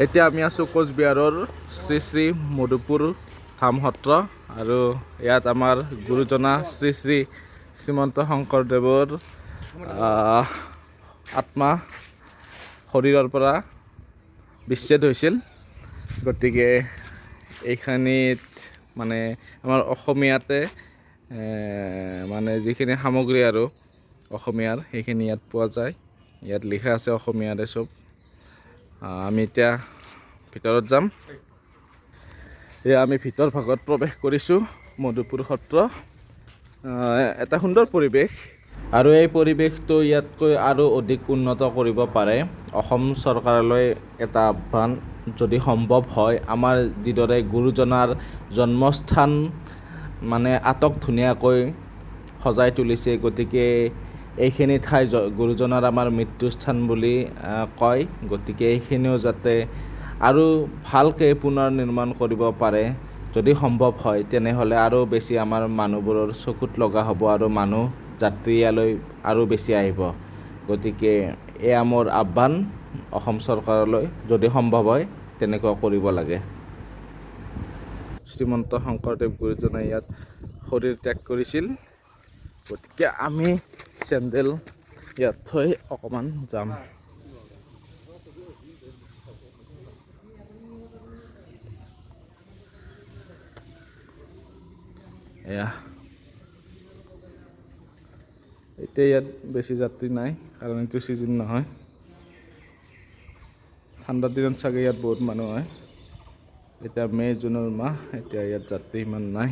এতিয়া আমি আছোঁ কোচবিহাৰৰ শ্ৰী শ্ৰী মধুপুৰ ধাম সত্ৰ আৰু ইয়াত আমাৰ গুৰুজনা শ্ৰী শ্ৰী শ্ৰীমন্ত শংকৰদেৱৰ আত্মা শৰীৰৰ পৰা বিচ্ছেদ হৈছিল। গতিকে এইখিনিত মানে আমাৰ অসমীয়াতে মানে যিখিনি সামগ্ৰী আৰু অসমীয়াৰ সেইখিনি ইয়াত পোৱা যায়। ইয়াত লিখা আছে অসমীয়াৰে চব। আমি এতিয়া ভিতৰত যাম। এয়া আমি ভিতৰ ভাগত প্ৰৱেশ কৰিছোঁ মধুপুৰ সত্ৰ। এটা সুন্দৰ পৰিৱেশ আৰু এই পৰিৱেশটো ইয়াতকৈ আৰু অধিক উন্নত কৰিব পাৰে। অসম চৰকাৰলৈ এটা আহ্বান, যদি সম্ভৱ হয় আমাৰ যিদৰে গুৰুজনাৰ জন্মস্থান মানে আটক ধুনীয়াকৈ সজাই তুলিছে, গতিকে এইখিনি ঠাই গুৰুজনাৰ আমাৰ মৃত্যুস্থান বুলি কয়। গতিকে এইখিনিও যাতে আৰু ভালকৈ পুনৰ নিৰ্মাণ কৰিব পাৰে, যদি সম্ভৱ হয় তেনেহ'লে আৰু বেছি আমাৰ মানুহবোৰৰ চকুত লগা হ'ব আৰু মানুহ যাত্ৰী ইয়ালৈ আৰু বেছি আহিব। গতিকে এয়া মোৰ আহ্বান অসম চৰকাৰলৈ, যদি সম্ভৱ হয় তেনেকুৱা কৰিব লাগে। শ্ৰীমন্ত শংকৰদেৱ গুৰুজনাই ইয়াত শৰীৰ ত্যাগ কৰিছিল। গতিকে আমি চেণ্ডেল ইয়াত থৈ অকণমান যাম। এয়া এতিয়া ইয়াত বেছি যাত্ৰী নাই, কাৰণ এইটো ছিজন নহয়। ঠাণ্ডাৰ দিনত চাগে ইয়াত বহুত মানুহ হয়। এতিয়া মে' জুনৰ মাহ, এতিয়া ইয়াত যাত্ৰী ইমান নাই।